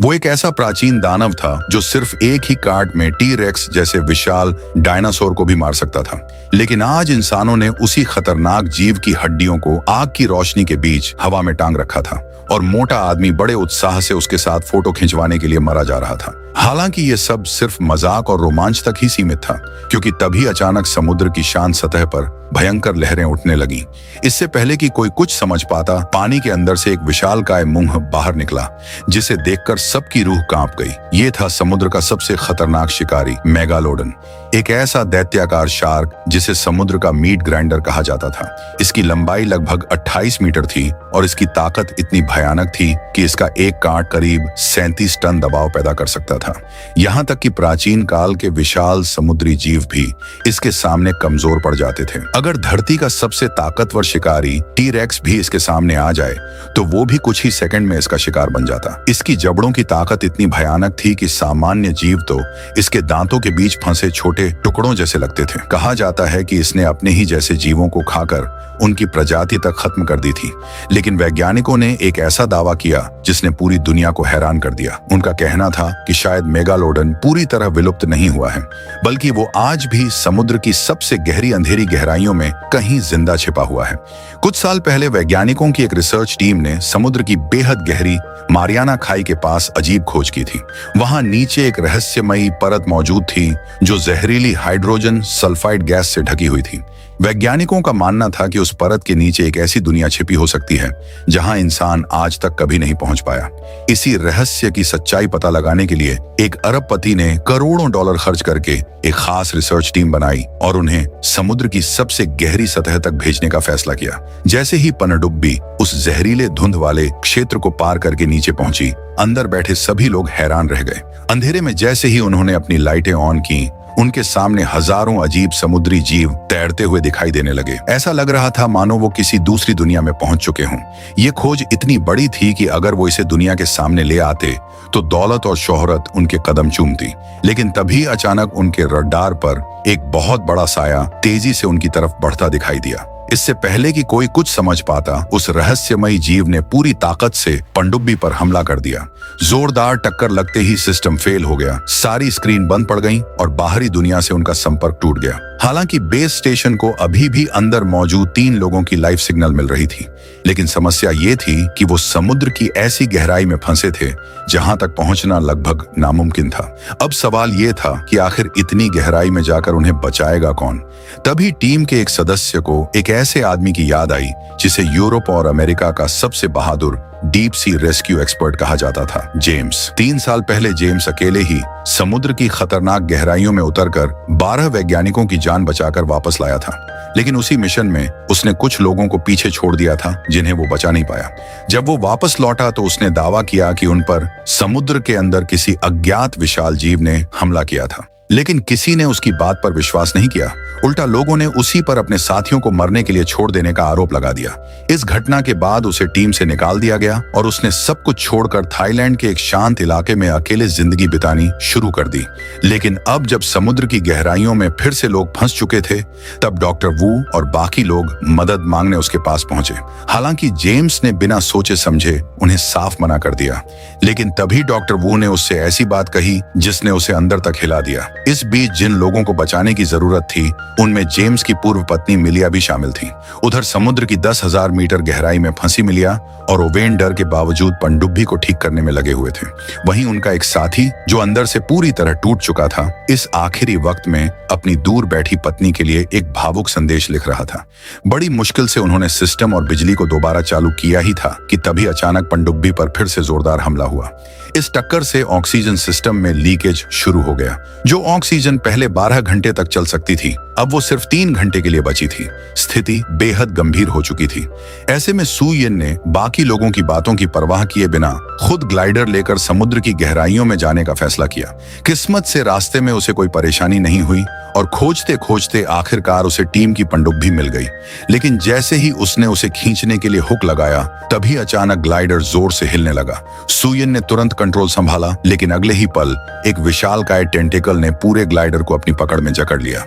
वो एक ऐसा प्राचीन दानव था जो सिर्फ एक ही काट में टी-रेक्स जैसे विशाल डायनासोर को भी मार सकता था। लेकिन आज इंसानों ने उसी खतरनाक जीव की हड्डियों को आग की रोशनी के बीच हवा में टांग रखा था और मोटा आदमी बड़े उत्साह से उसके साथ फोटो खिंचवाने के लिए मरा जा रहा था। हालांकि ये सब सिर्फ मजाक और रोमांच तक ही सीमित था, क्योंकि तभी अचानक समुद्र की शांत सतह पर भयंकर लहरें उठने लगी। इससे पहले कि कोई कुछ समझ पाता, पानी के अंदर से एक विशालकाय मुंह बाहर निकला, जिसे देखकर सबकी रूह कांप गई। ये था समुद्र का सबसे खतरनाक शिकारी, मेगालोडन, एक ऐसा दैत्याकार शार्क जिसे समुद्र का मीट ग्राइंडर कहा जाता था। इसकी लंबाई लगभग 28 मीटर थी और इसकी ताकत इतनी भयानक थी कि इसका एक कांट करीब 37 टन दबाव पैदा कर सकता था। यहाँ तक कि प्राचीन काल के विशाल समुद्री जीव भी इसके सामने कमजोर पड़ जाते थे। अगर धरती का सबसे ताकतवर शिकारी टी-रेक्स भी इसके सामने आ जाए तो वो भी कुछ ही सेकंड में इसका शिकार बन जाता। इसकी जबड़ों की ताकत इतनी भयानक थी कि सामान्य जीव तो इसके दांतों के बीच फंसे छोटे टुकड़ों जैसे लगते थे। कहा जाता है कि इसने अपने ही जैसे जीवों को खाकर उनकी प्रजाति तक खत्म कर दी थी। लेकिन वैज्ञानिकों ने एक ऐसा दावा किया जिसने पूरी दुनिया को हैरान कर दिया। उनका कहना था कि शायद मेगालोडन पूरी तरह विलुप्त नहीं हुआ है, बल्कि वो आज भी समुद्र की सबसे गहरी अंधेरी गहराइयों में कहीं जिंदा छिपा हुआ है। कुछ साल पहले वैज्ञानिकों की एक रिसर्च टीम ने समुद्र की बेहद गहरी मारियाना खाई के पास अजीब खोज की थी। वहां नीचे एक रहस्यमयी परत मौजूद थी जो जहरीली हाइड्रोजन सल्फाइड गैस से ढकी हुई थी। वैज्ञानिकों का मानना था कि उस परत के नीचे एक ऐसी दुनिया छिपी हो सकती है जहां इंसान आज तक कभी नहीं पहुंच पाया। इसी रहस्य की सच्चाई पता लगाने के लिए एक अरबपति ने करोड़ों डॉलर खर्च करके एक खास रिसर्च टीम बनाई और उन्हें समुद्र की सबसे गहरी सतह तक भेजने का फैसला किया। जैसे ही पनडुब्बी उस जहरीले धुंध वाले क्षेत्र को पार करके नीचे पहुंची, अंदर बैठे सभी लोग हैरान रह गए। अंधेरे में जैसे ही उन्होंने अपनी लाइटें ऑन की, उनके सामने हजारों अजीब समुद्री जीव तैरते हुए दिखाई देने लगे। ऐसा लग रहा था मानो वो किसी दूसरी दुनिया में पहुंच चुके हों। ये खोज इतनी बड़ी थी कि अगर वो इसे दुनिया के सामने ले आते तो दौलत और शोहरत उनके कदम चूमती। लेकिन तभी अचानक उनके रडार पर एक बहुत बड़ा साया तेजी से उनकी तरफ बढ़ता दिखाई दिया। इससे पहले कि कोई कुछ समझ पाता, उस रहस्यमयी जीव ने पूरी ताकत से पनडुब्बी पर हमला कर दिया। जोरदार टक्कर लगते ही सिस्टम फेल हो गया, सारी स्क्रीन बंद पड़ गई और बाहरी दुनिया से उनका संपर्क टूट गया। हालांकि बेस स्टेशन को अभी भी अंदर मौजूद 3 लोगों की लाइव सिग्नल मिल रही थी, लेकिन समस्या ये थी कि वो समुद्र की ऐसी गहराई में फंसे थे जहां तक पहुंचना लगभग नामुमकिन था। अब सवाल ये था कि आखिर इतनी गहराई में जाकर उन्हें बचाएगा कौन? तभी टीम के एक सदस्य को एक ऐसे आदमी की याद आई जिसे यूरोप और अमेरिका का सबसे बहादुर डीप सी रेस्क्यू एक्सपर्ट कहा जाता था, जेम्स। 3 साल पहले जेम्स अकेले ही समुद्र की खतरनाक गहराइयों में उतरकर 12 वैज्ञानिकों की जान बचाकर वापस लाया था। लेकिन उसी मिशन में उसने कुछ लोगों को पीछे छोड़ दिया था जिन्हें वो बचा नहीं पाया। जब वो वापस लौटा तो उसने दावा किया कि उन पर समुद्र के अंदर किसी अज्ञात विशाल जीव ने हमला किया था। लेकिन किसी ने उसकी बात पर विश्वास नहीं किया। उल्टा लोगों ने उसी पर अपने साथियों को मरने के लिए छोड़ देने का आरोप लगा दिया। इस घटना के बाद उसे टीम से निकाल दिया गया और उसने सब कुछ छोड़कर थाईलैंड के एक शांत इलाके में अकेले जिंदगी बितानी शुरू कर दी। लेकिन अब जब समुद्र की गहराइयों में फिर से लोग फंस चुके थे, तब डॉक्टर वू और बाकी लोग मदद मांगने उसके पास पहुंचे। हालांकि जेम्स ने बिना सोचे समझे उन्हें साफ मना कर दिया, लेकिन तभी डॉक्टर वू ने उससे ऐसी बात कही जिसने उसे अंदर तक हिला दिया। इस बीच जिन लोगों को बचाने की जरूरत थी, उनमें जेम्स की पूर्व पत्नी मिलिया भी शामिल थी। उधर समुद्र की 10,000 मीटर गहराई में फंसी मिलिया और ओवेन डर के बावजूद पनडुब्बी को ठीक करने में लगे हुए थे। वहीं उनका एक साथी जो अंदर से पूरी तरह टूट चुका था, इस आखिरी वक्त में अपनी दूर बैठी पत्नी के लिए एक भावुक संदेश लिख रहा था। बड़ी मुश्किल से उन्होंने सिस्टम और बिजली को दोबारा चालू किया ही था कि तभी अचानक पनडुब्बी पर फिर से जोरदार हमला हुआ। इस टक्कर से ऑक्सीजन सिस्टम में लीकेज शुरू हो गया। जो ऑक्सीजन पहले 12 घंटे तक चल सकती थी, अब वो सिर्फ 3 घंटे के लिए बची थी। स्थिति बेहद गंभीर हो चुकी थी। ऐसे में सू यिन ने बाकी लोगों की बातों की परवाह किए बिना खुद ग्लाइडर लेकर समुद्र की गहराइयों में जाने का फैसला किया। किस्मत से रास्ते में उसे कोई परेशानी नहीं हुई और खोजते खोजते आखिरकार उसे टीम की पनडुब्बी मिल गई। लेकिन जैसे ही उसने उसे खींचने के लिए हुक लगाया, तभी अचानक ग्लाइडर जोर से हिलने लगा। सू यिन ने तुरंत कंट्रोल संभाला, लेकिन अगले ही पल एक विशालकाय टेंटेकल ने पूरे ग्लाइडर को अपनी पकड़ में जकड़ लिया।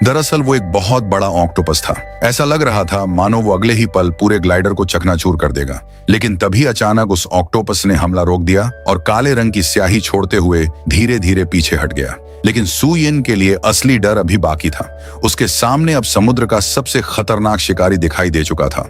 दरअसल वो एक बहुत बड़ा ऑक्टोपस था। ऐसा लग रहा था मानो वो अगले ही पल पूरे ग्लाइडर को चकनाचूर कर देगा। लेकिन तभी अचानक उस ऑक्टोपस ने हमला रोक दिया और काले रंग की स्याही छोड़ते हुए धीरे धीरे पीछे हट गया। लेकिन सू यिन के लिए असली डर अभी बाकी था। उसके सामने अब समुद्र का सबसे खतरनाक शिकारी दिखाई दे चुका था,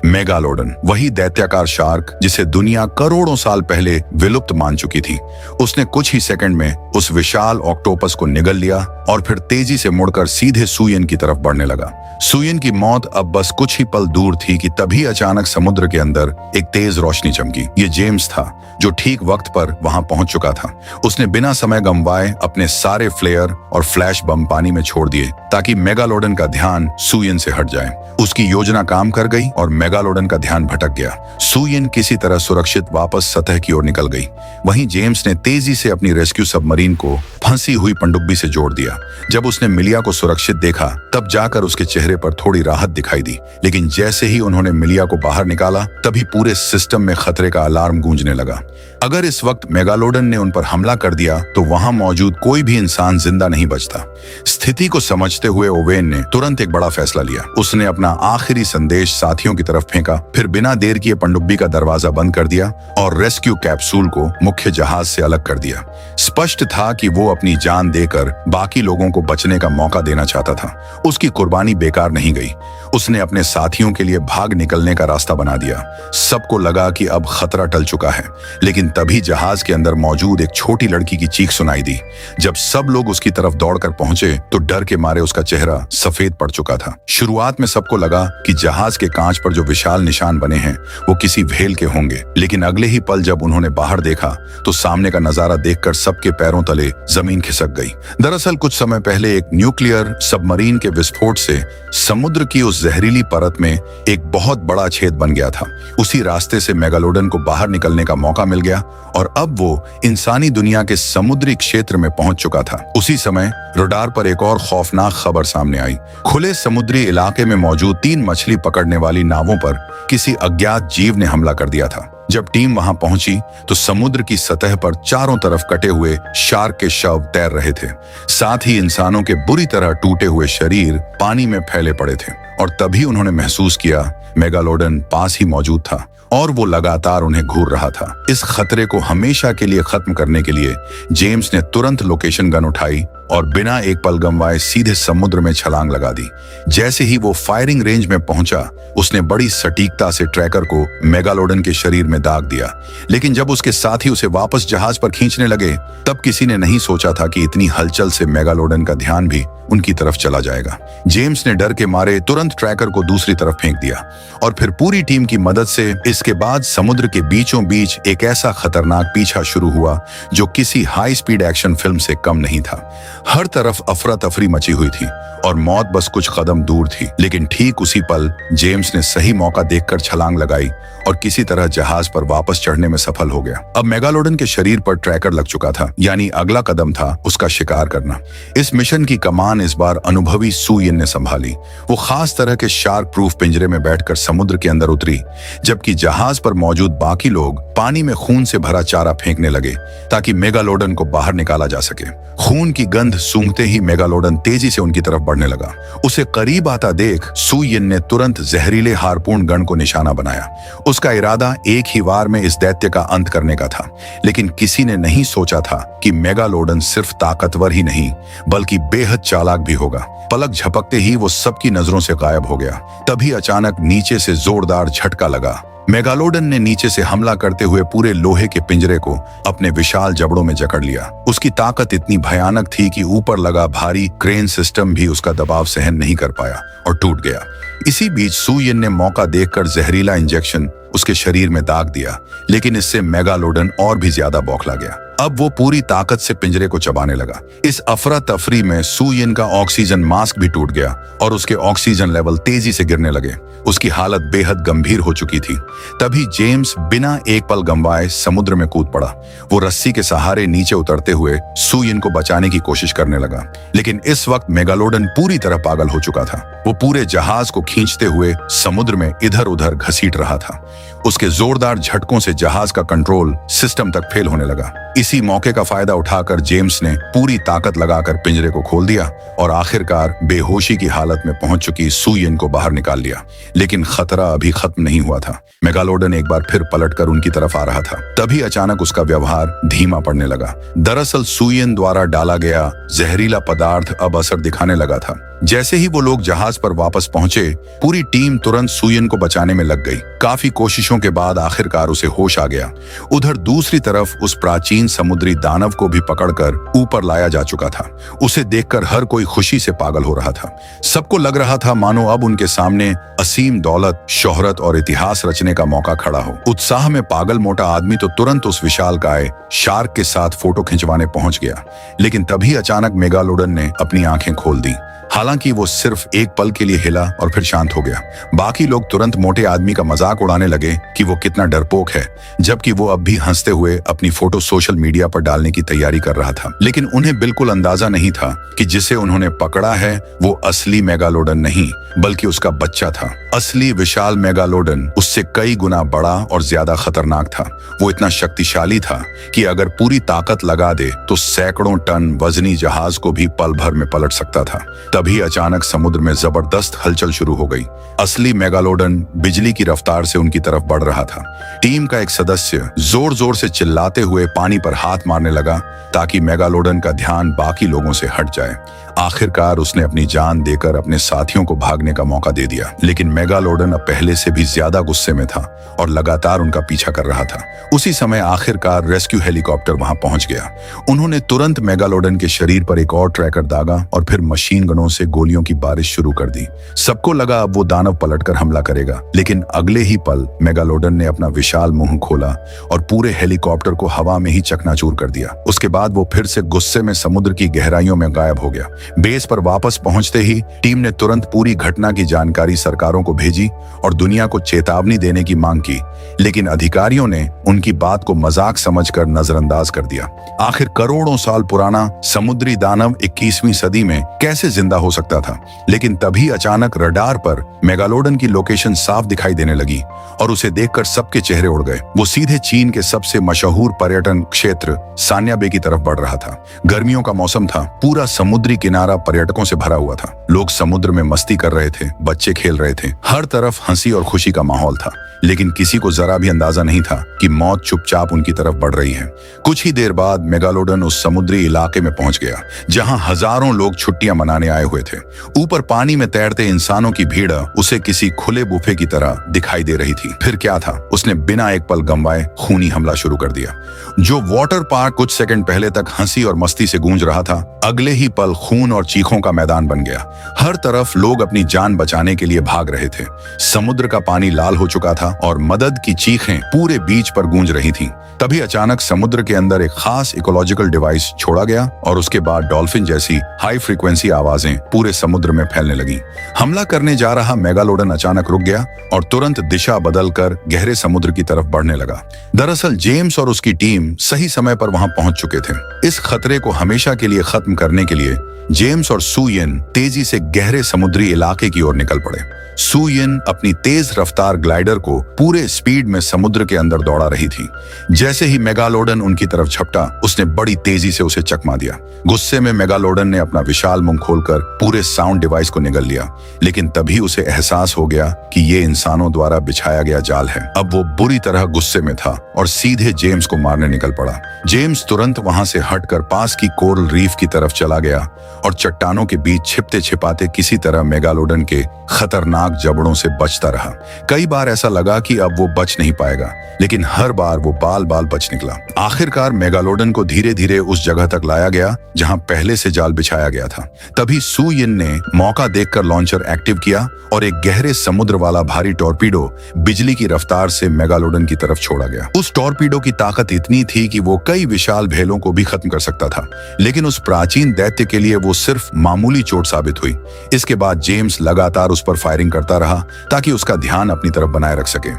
मेगालोडन, वही दैत्याकार शार्क जिसे दुनिया करोड़ों साल पहले विलुप्त मान चुकी थी। उसने कुछ ही सेकंड में उस विशाल ऑक्टोपस को निगल लिया और फिर तेजी से मुड़कर सीधे सू यिन की तरफ बढ़ने लगा। सू यिन की मौत अब बस कुछ ही पल दूर थी कि तभी अचानक समुद्र के अंदर एक तेज रोशनी चमकी। ये जेम्स था, जो ठीक वक्त पर वहां पहुंच चुका था। उसने बिना समय गंवाए अपने सारे फ्लेयर और फ्लैश बम पानी में छोड़ दिए ताकि मेगालोडन का ध्यान सू यिन से हट जाए। उसकी योजना काम कर गई और मेगालोडन का ध्यान भटक गया। सू यिन किसी तरह सुरक्षित वापस सतह की ओर निकल गई। वहीं जेम्स ने तेजी से अपनी रेस्क्यू सबमरीन को फंसी हुई पनडुब्बी से जोड़ दिया। जब उसने मिलिया को सुरक्षित देखा तब जाकर उसके चेहरे पर थोड़ी राहत दिखाई दी। लेकिन जैसे ही उन्होंने मिलिया को बाहर निकाला तभी पूरे सिस्टम में खतरे का अलार्म गूंजने लगा। अगर इस वक्त मेगालोडन ने उन पर हमला कर दिया तो वहां मौजूद कोई भी इंसान जिंदा नहीं बचता। स्थिति को समझते हुए ओवेन ने तुरंत एक बड़ा फैसला लिया। उसने अपना आखिरी संदेश साथियों की तरफ फेंका, फिर बिना देर किए पनडुब्बी का दरवाजा बंद कर दिया और रेस्क्यू कैप्सूल को मुख्य जहाज से अलग कर दिया। स्पष्ट था कि वो अपनी जान देकर बाकी लोगों को बचने का मौका देना चाहता था। उसकी कुर्बानी बेकार नहीं गई। उसने अपने साथियों के लिए भाग निकलने का रास्ता बना दिया। सबको लगा कि अब खतरा टल चुका है, लेकिन तभी जहाज के अंदर मौजूद एक छोटी लड़की की चीख सुनाई दी। जब सब लोग उसकी तरफ दौड़कर पहुंचे तो डर के मारे उसका चेहरा सफेद पड़ चुका था। शुरुआत में सबको लगा कि जहाज के कांच पर जो विशाल निशान बने हैं वो किसी व्हेल के होंगे, लेकिन अगले ही पल जब उन्होंने बाहर देखा तो सामने का नजारा देखकर सबके पैरों तले जमीन खिसक गई। दरअसल कुछ समय पहले एक न्यूक्लियर सबमरीन के विस्फोट से समुद्र की उस जहरीली परत में एक बहुत बड़ा छेद बन गया था। उसी रास्ते से मेगालोडन को बाहर निकलने का मौका मिल गया और अब वो इंसानी दुनिया के समुद्री क्षेत्र में पहुंच चुका था। उसी समय रडार पर एक और खौफनाक खबर सामने आई। खुले समुद्री इलाके में मौजूद 3 मछली पकड़ने वाली नावों पर किसी अज्ञात जीव ने हमला कर दिया था। जब टीम वहां पहुंची तो समुद्र की सतह पर चारों तरफ कटे हुए शार्क के शव तैर रहे थे। साथ ही इंसानों के बुरी तरह टूटे हुए शरीर पानी में फैले पड़े थे और तभी उन्होंने महसूस किया मेगालोडन पास ही मौजूद था और वो लगातार उन्हें घूर रहा था। इस खतरे को हमेशा के लिए खत्म करने के लिए जेम्स ने तुरंत लोकेशन गन उठाई और बिना एक पल गंवाए सीधे समुद्र में छलांग लगा दी। जैसे ही वो फायरिंग रेंज में पहुंचा उसने बड़ी सटीकता से ट्रैकर को मेगालोडन के शरीर में दाग दिया। लेकिन जब उसके साथी उसे वापस जहाज पर खींचने लगे तब किसी ने नहीं सोचा था कि इतनी हलचल से मेगालोडन का ध्यान भी उनकी तरफ चला जाएगा। जेम्स ने डर के मारे तुरंत ट्रैकर को दूसरी तरफ फेंक दिया और फिर पूरी टीम की मदद से इसके बाद समुद्र के बीचों बीच एक ऐसा खतरनाक पीछा शुरू हुआ जो किसी हाई स्पीड एक्शन फिल्म से कम नहीं था। हर तरफ अफरा तफरी मची हुई थी और मौत बस कुछ कदम दूर थी। लेकिन ठीक उसी पल जेम्स ने सही मौका देखकर छलांग लगाई और किसी तरह जहाज पर वापस चढ़ने में सफल हो गया। अब मेगालोडन के शरीर पर ट्रैकर लग चुका था, यानी अगला कदम था उसका शिकार करना। इस मिशन की कमान इस बार अनुभवी सू यिन ने संभाली। वो खास तरह के शार्क प्रूफ पिंजरे में बैठकर समुद्र के अंदर उतरी, जबकि जहाज पर मौजूद बाकी लोग पानी में खून से भरा चारा फेंकने लगे ताकि मेगालोडन को बाहर निकाला जा सके। खून की गंध सूंघते ही मेगालोडन तेजी से उनकी तरफ बढ़ने लगा। उसे करीब आता देख सू यिन ने तुरंत जहरीले हारपून गन को निशाना बनाया। उसका इरादा एक ही वार में इस दैत्य का अंत करने का था, लेकिन किसी ने नहीं सोचा था कि मेगालोडन सिर्फ ताकतवर ही नहीं बल्कि बेहद चालाक भी होगा। पलक झपकते ही वो सबकी नजरों से गायब हो गया। तभी अचानक नीचे से जोरदार झटका लगा। मेगालोडन ने नीचे से हमला करते हुए पूरे लोहे के पिंजरे को अपने विशाल जबड़ों में जकड़ लिया। उसकी ताकत इतनी भयानक थी कि ऊपर लगा भारी क्रेन सिस्टम भी उसका दबाव सहन नहीं कर पाया और टूट गया। इसी बीच सू यिन ने मौका देखकर जहरीला इंजेक्शन उसके शरीर में दाग दिया, लेकिन इससे मेगालोडन और भी ज्यादा बौखला गया। अब वो पूरी ताकत से पिंजरे को चबाने लगा। इस अफरा तफरी में सू यिन का ऑक्सीजन मास्क भी टूट गया और उसके ऑक्सीजन लेवल तेजी से गिरने लगे। उसकी हालत बेहद गंभीर हो चुकी थी। तभी जेम्स बिना एक पल गंवाए समुद्र में कूद पड़ा। वो रस्सी के सहारे नीचे उतरते हुए सू यिन को बचाने की कोशिश करने लगा, लेकिन इस वक्त मेगालोडन पूरी तरह पागल हो चुका था। वो पूरे जहाज को खींचते हुए समुद्र में इधर उधर घसीट रहा था। उसके जोरदार झटकों से जहाज का कंट्रोल सिस्टम तक फेल होने लगा। इसी इसी मौके का फायदा उठाकर जेम्स ने पूरी ताकत लगाकर पिंजरे को खोल दिया और आखिरकार बेहोशी की हालत में पहुंच चुकी सुयिन को बाहर निकाल लिया। लेकिन खतरा अभी खत्म नहीं हुआ था। मेगालोडन एक बार फिर पलटकर उनकी तरफ आ रहा था। तभी अचानक उसका व्यवहार धीमा पड़ने लगा। दरअसल सुयिन द्वारा डाला गया जहरीला पदार्थ अब असर दिखाने लगा था। जैसे ही वो लोग जहाज पर वापस पहुंचे, पूरी टीम तुरंत सुयिन को बचाने में लग गई। काफी कोशिशों के बाद आखिरकार उसे होश आ गया। उधर दूसरी तरफ उस प्राचीन समुद्री दानव को भी पकड़कर ऊपर लाया जा चुका था। उसे देखकर हर कोई खुशी से पागल हो रहा था। सबको लग रहा था मानो अब उनके सामने असीम दौलत, शोहरत और इतिहास रचने का मौका खड़ा हो। उत्साह में पागल मोटा आदमी तो तुरंत उस विशालकाय शार्क के साथ फोटो खिंचवाने पहुंच गया। लेकिन तभी अचानक मेगालोडन ने अपनी आंखें खोल दी। हालांकि वो सिर्फ एक पल के लिए हिला और फिर शांत हो गया। बाकी लोग तुरंत मोटे आदमी का मजाक उड़ाने लगे कि वो कितना डरपोक है, जबकि वो अब भी हंसते हुए अपनी फोटो सोशल मीडिया पर डालने की तैयारी कर रहा था। लेकिन उन्हें बिल्कुल अंदाजा नहीं था कि जिसे उन्होंने पकड़ा है वो असली मेगालोडन नहीं, बल्कि उसका बच्चा था। असली विशाल मेगालोडन उससे कई गुना बड़ा और ज्यादा खतरनाक था। वो इतना शक्तिशाली था कि अगर पूरी ताकत लगा दे तो सैकड़ों टन वजनी जहाज को भी पल भर में पलट सकता था। तभी अचानक समुद्र में जबरदस्त हलचल शुरू हो गई। असली मेगालोडन बिजली की रफ्तार से उनकी तरफ बढ़ रहा था। टीम का एक सदस्य जोर जोर से चिल्लाते हुए पानी पर हाथ मारने लगा ताकि मेगालोडन का ध्यान बाकी लोगों से हट जाए। आखिरकार उसने अपनी जान देकर अपने साथियों को भागने का मौका दे दिया। लेकिन मेगालोडन अब पहले से भी ज्यादा गुस्से में था और लगातार उनका पीछा कर रहा था। उसी समय आखिरकार रेस्क्यू हेलीकॉप्टर वहां पहुंच गया। उन्होंने तुरंत मेगालोडन के शरीर पर एक और ट्रैकर दागा और फिर मशीन गनों से गोलियों की बारिश शुरू कर दी। सबको लगा अब वो दानव पलटकर हमला करेगा, लेकिन अगले ही पल मेगालोडन ने अपना विशाल मुंह खोला और पूरे हेलीकॉप्टर को हवा में ही चकनाचूर कर दिया। उसके बाद वो फिर से गुस्से में समुद्र की गहराइयों में गायब हो गया। बेस पर वापस पहुंचते ही टीम ने तुरंत पूरी घटना की जानकारी सरकारों को भेजी और दुनिया को चेतावनी देने की मांग की, लेकिन अधिकारियों ने उनकी बात को मजाक समझकर नजरअंदाज कर दिया। आखिर करोड़ों साल पुराना समुद्री दानव 21वीं सदी में कैसे जिंदा हो सकता था? लेकिन तभी अचानक रडार पर मेगालोडन की लोकेशन साफ दिखाई देने लगी और उसे देखकर सबके चेहरे उड़ गए। वो सीधे चीन के सबसे मशहूर पर्यटन क्षेत्र सान्या बे की तरफ बढ़ रहा था। गर्मियों का मौसम था। पूरा समुद्री किनारा पर्यटकों से भरा हुआ था। लोग समुद्र में मस्ती कर रहे थे, बच्चे खेल रहे थे। हर तरफ हंसी और खुशी का माहौल था। लेकिन किसी को जरा भी अंदाजा नहीं था कि मौत चुपचाप उनकी तरफ बढ़ रही है। कुछ ही देर बाद मेगालोडन उस समुद्री इलाके में पहुंच गया जहां हजारों लोग छुट्टियां मनाने आए हुए थे। ऊपर पानी में तैरते इंसानों की भीड़ उसे किसी खुले बुफे की तरह दिखाई दे रही थी। फिर क्या था, उसने बिना एक पल गंवाए खूनी हमला शुरू कर दिया। जो वाटर पार्क कुछ सेकंड पहले तक हंसी और मस्ती से गूंज रहा था, अगले ही पल खून और चीखों का मैदान बन गया। हर तरफ लोग अपनी जान बचाने के लिए भाग रहे थे। समुद्र का पानी लाल हो चुका था और मदद की चीखें पूरे बीच पर गूंज रही थीं। तभी अचानक समुद्र के अंदर एक खास इकोलॉजिकल डिवाइस छोड़ा गया और उसके बाद डॉल्फिन जैसी हाई फ्रीक्वेंसी आवाजें पूरे समुद्र में फैलने लगी। हमला करने जा रहा मेगालोडन अचानक रुक गया और तुरंत दिशा बदलकर गहरे समुद्र की तरफ बढ़ने लगा। दरअसल जेम्स और उसकी टीम सही समय पर वहां पहुंच चुके थे। इस खतरे को हमेशा के लिए खत्म करने के लिए जेम्स और सुयिन तेजी से गहरे समुद्री इलाके की ओर निकल पड़े। सुयिन अपनी तेज रफ्तार ग्लाइडर को पूरे स्पीड में समुद्र के अंदर दौड़ा रही थी। जैसे ही मेगालोडन उनकी तरफ झपटा, उसने बड़ी तेजी से उसे चकमा दिया। गुस्से में मेगालोडन ने अपना विशाल मुंह खोलकर पूरे साउंड डिवाइस को निगल लिया। लेकिन तभी उसे एहसास हो गया कि ये इंसानों द्वारा बिछाया गया जाल है। अब वो बुरी तरह गुस्से में था और सीधे जेम्स को मारने निकल पड़ा। जेम्स तुरंत वहां से हटकर पास की कोरल रीफ की तरफ चला गया और चट्टानों के बीच छिपते छिपाते किसी तरह मेगालोडन के खतरनाक जबड़ों से बचता रहा। कई बार ऐसा लगा कि अब वो बच नहीं पाएगा, लेकिन हर बार वो बाल बाल बच निकला। आखिरकार मेगालोडन को धीरे धीरे उस जगह तक लाया गया जहां पहले से जाल बिछाया गया था। तभी सुयिन ने मौका देखकर लॉन्चर एक्टिव किया और एक गहरे समुद्र वाला भारी टॉर्पीडो बिजली की रफ्तार से मेगालोडन की तरफ छोड़ा गया। उस टॉर्पीडो की ताकत इतनी थी कि वो कई विशाल भेलों को भी खत्म कर सकता था, लेकिन उस प्राचीन दैत्य के लिए वो सिर्फ मामूली चोट साबित हुई। इसके बाद जेम्स लगातार उस पर फायरिंग करता रहा ताकि उसका ध्यान अपनी तरफ बनाए रख सके।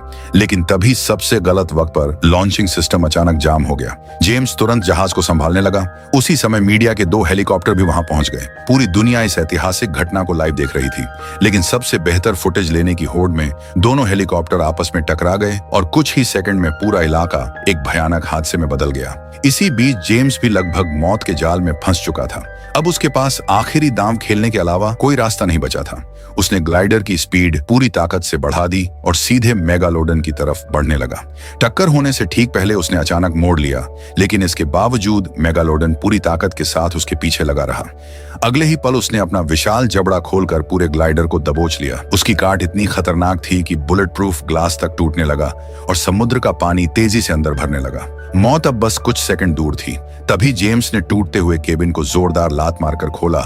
लेकिन तभी सबसे गलत वक्त पर लॉन्चिंग सिस्टम अचानक जाम हो गया। जेम्स तुरंत जहाज को संभालने लगा। उसी समय मीडिया के 2 हेलीकॉप्टर भी वहां पहुंच गए। पूरी दुनिया इस ऐतिहासिक घटना को लाइव देख रही थी, लेकिन सबसे बेहतर फुटेज लेने की होड़ में दोनों हेलीकॉप्टर आपस में टकरा गए और कुछ ही सेकंड में पूरा इलाका एक भयानक हादसे में बदल गया। इसी बीच जेम्स भी लगभग मौत के जाल में फंस चुका था। अब उसके पास आखिरी दांव खेलने के अलावा कोई रास्ता नहीं बचा था। उसने ग्लाइडर की स्पीड पूरी ताकत से बढ़ा दी और सीधे मेगालोडन की तरफ बढ़ने लगा। टक्कर होने से ठीक पहले उसने अचानक मोड़ लिया, लेकिन इसके बावजूद मेगालोडन पूरी ताकत के साथ उसके पीछे लगा रहा। अगले ही पल उसने अपना विशाल जबड़ा खोलकर पूरे ग्लाइडर को दबोच लिया। उसकी काट इतनी खतरनाक थी कि बुलेट प्रूफ ग्लास तक टूटने लगा और समुद्र का पानी तेजी से अंदर भरने लगा। मौत अब बस कुछ सेकंड दूर थी। तभी जेम्स ने टूटते हुए केबिन को जोरदार लात मारकर खोला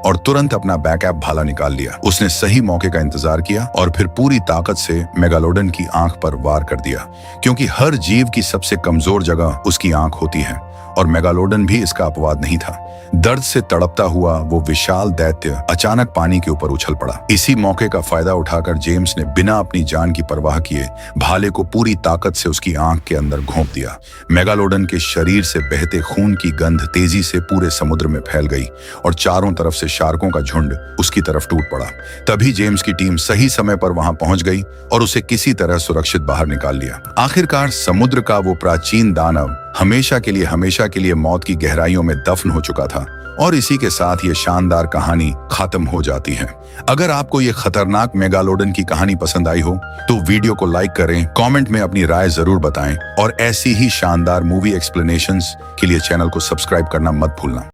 और तुरंत अपना बैकअप भाला निकाल लिया। उसने सही मौके का इंतजार किया और फिर पूरी ताकत से मेगालोडन की आंख पर वार कर दिया, क्योंकि हर जीव की सबसे कमजोर जगह उसकी आंख होती है और मेगालोडन भी इसका अपवाद नहीं था। दर्द से तड़पता हुआ वो विशाल दैत्य अचानक पानी के ऊपर उछल पड़ा। इसी मौके का फायदा उठाकर जेम्स ने बिना अपनी जान की परवाह किए भाले को पूरी ताकत से उसकी आंख के अंदर घोंप दिया। मेगालोडन के शरीर से बहते खून की गंध तेजी से पूरे समुद्र में फैल गई और चारों तरफ से शार्कों का झुंड उसकी तरफ टूट पड़ा। तभी जेम्स की टीम सही समय पर वहां पहुंच गई और उसे किसी तरह सुरक्षित बाहर निकाल लिया। आखिरकार समुद्र का वो प्राचीन दानव हमेशा के लिए मौत की गहराइयों में दफन हो चुका था और इसी के साथ ये शानदार कहानी खत्म हो जाती है। अगर आपको ये खतरनाक मेगालोडन की कहानी पसंद आई हो तो वीडियो को लाइक करें, कमेंट में अपनी राय जरूर बताएं और ऐसी ही शानदार मूवी एक्सप्लेनेशंस के लिए चैनल को सब्सक्राइब करना मत भूलना।